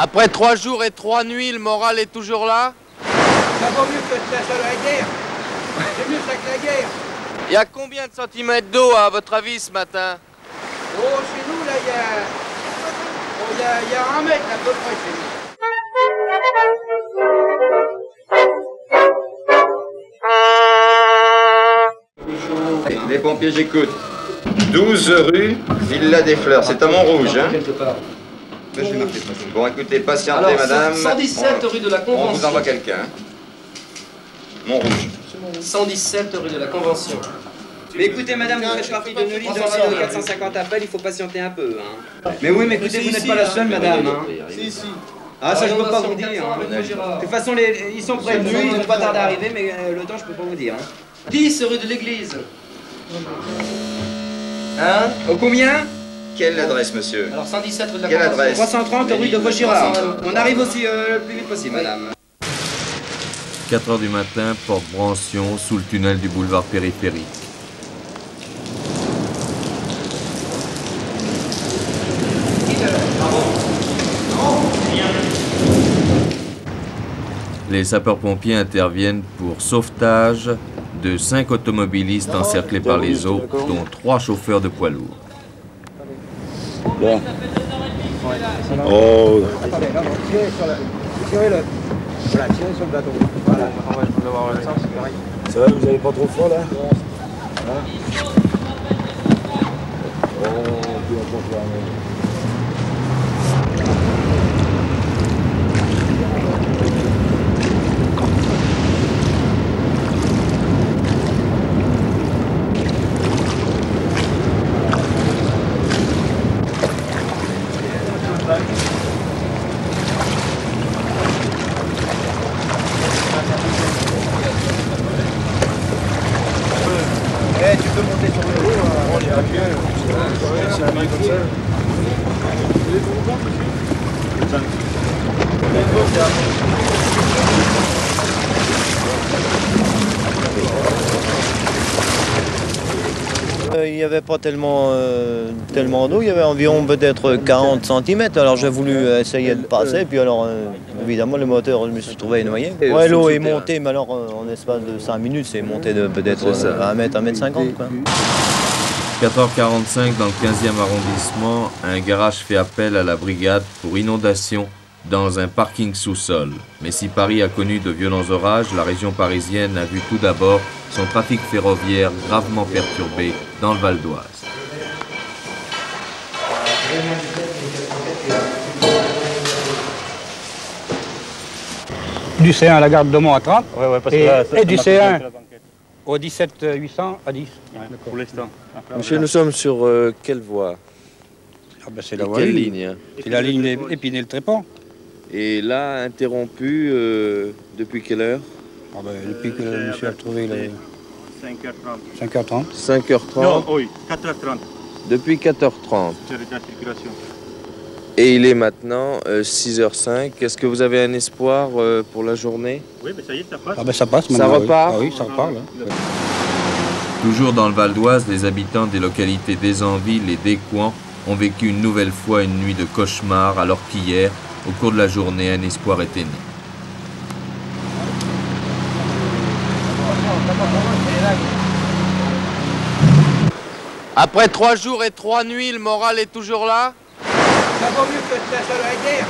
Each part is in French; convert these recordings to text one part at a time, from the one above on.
Après 3 jours et 3 nuits, le moral est toujours là? Ça vaut mieux que ça soit la guerre. C'est mieux ça que la guerre. Il y a combien de centimètres d'eau à votre avis ce matin? Oh, chez nous, là, il y a 1 mètre à peu près chez nous. Les pompiers, j'écoute. 12 rue Villa des Fleurs, c'est à Montrouge, hein? Bon, écoutez, patientez, alors, madame. 117 rue de la Convention. On vous envoie quelqu'un. Montrouge. 117 rue de la Convention. Mais écoutez, madame, vous faites partie de nos listes de 450 appels, il faut patienter un peu. Hein. Mais oui, mais écoutez, vous n'êtes pas la seule, madame. Hein. Si. Ah, ça, je peux pas vous dire. Hein. De toute façon, ils sont prévenus, ils vont pas tarder à arriver, mais le temps, je peux pas vous dire. Hein. 10 rue de l'église. Hein? Au combien? Quelle adresse, monsieur? Alors, 117 rue de la Quelle Convention. adresse? 330 rue de Vaugirard. On arrive aussi le plus vite possible, madame. 4 heures du matin, porte Brancion, sous le tunnel du boulevard périphérique. Les sapeurs-pompiers interviennent pour sauvetage de 5 automobilistes encerclés par les eaux, dont 3 chauffeurs de poids lourds. Bon. Oh. Tirez-le. Voilà, tirez sur le bateau. Voilà. Ça va, vous n'avez pas trop froid là? Hein? Oh, puis on peut faire. Tu peux monter sur le haut, on est à pied. C'est la main comme ça. Il n'y avait pas tellement d'eau, il y avait environ peut-être 40 cm. Alors j'ai voulu essayer de passer, puis alors évidemment le moteur, je me suis trouvé noyé. Ouais, l'eau est montée, mais alors en espace de 5 minutes, c'est monté de peut-être 1 mètre, 1 mètre 50. 4h45 dans le 15e arrondissement, un garage fait appel à la brigade pour inondation dans un parking sous-sol. Mais si Paris a connu de violents orages, la région parisienne a vu tout d'abord son trafic ferroviaire gravement perturbé dans le Val d'Oise. Du C1 à la gare de Mont à 30 et du C1 au 17 800 à 10. Pour l'instant. Monsieur, nous sommes sur quelle voie? Ah ben c'est la quelle ligne? C'est la ligne Épinay-le-Trépont. Et là, interrompu depuis quelle heure? Ah ben, depuis que le monsieur a trouvé les 5h30. 5h30. 5h30? Non, oui, 4h30. Depuis 4h30. C'est la circulation. Et il est maintenant 6h05. Est-ce que vous avez un espoir pour la journée? Oui, mais ça y est, ça passe. Ah ben ça passe maintenant. Ça repart? Ah oui, ça repart là. Toujours dans le Val d'Oise, les habitants des localités d'Aisanville et d'Écouen ont vécu une nouvelle fois une nuit de cauchemar alors qu'hier, au cours de la journée, un espoir était né. Après 3 jours et 3 nuits, le moral est toujours là? Ça vaut mieux que ça soit la guerre.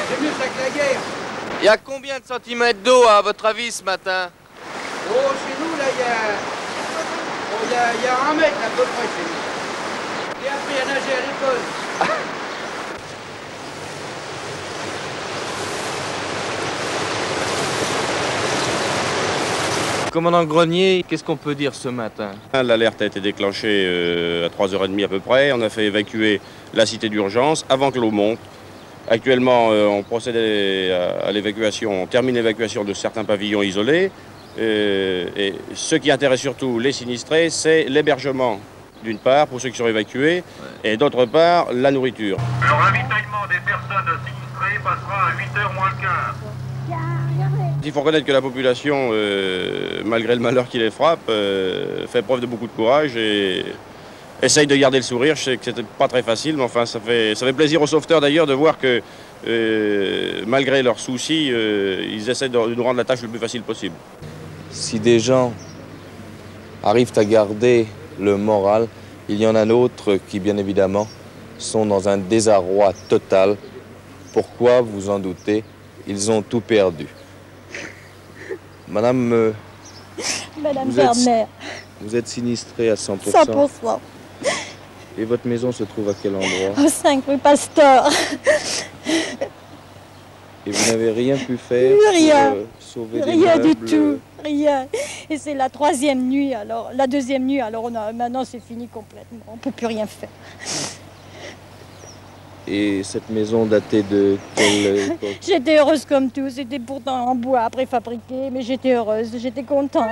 C'est mieux ça que la guerre. Il y a combien de centimètres d'eau à votre avis ce matin? Oh, chez nous, là, il y a 1 mètre à peu près chez nous. J'ai appris à nager à l'école. Commandant Grenier, qu'est-ce qu'on peut dire ce matin? L'alerte a été déclenchée à 3h30 à peu près. On a fait évacuer la cité d'urgence avant que l'eau monte. Actuellement, on procède à l'évacuation, on termine l'évacuation de certains pavillons isolés. Et ce qui intéresse surtout les sinistrés, c'est l'hébergement, d'une part, pour ceux qui sont évacués, et d'autre part, la nourriture. Le ravitaillement des personnes sinistrées passera à 8h moins le quart. Il faut reconnaître que la population, malgré le malheur qui les frappe, fait preuve de beaucoup de courage et essaye de garder le sourire. Je sais que c'était pas très facile, mais enfin, ça fait plaisir aux sauveteurs d'ailleurs de voir que malgré leurs soucis, ils essaient de nous rendre la tâche le plus facile possible. Si des gens arrivent à garder le moral, il y en a d'autres qui, bien évidemment, sont dans un désarroi total. Pourquoi, vous en doutez, ils ont tout perdu. Madame, Bernard. Vous êtes sinistrée à 100%. 100%. Et votre maison se trouve à quel endroit? Au 5 rue Pasteur. Et vous n'avez rien pu faire Rien. pour sauver des Rien du meubles? tout. Rien. Et c'est la troisième nuit, alors la deuxième nuit, alors maintenant c'est fini complètement. On ne peut plus rien faire. Et cette maison datait de quelle époque? J'étais heureuse comme tout. C'était pourtant en bois préfabriqué, mais j'étais heureuse, j'étais contente.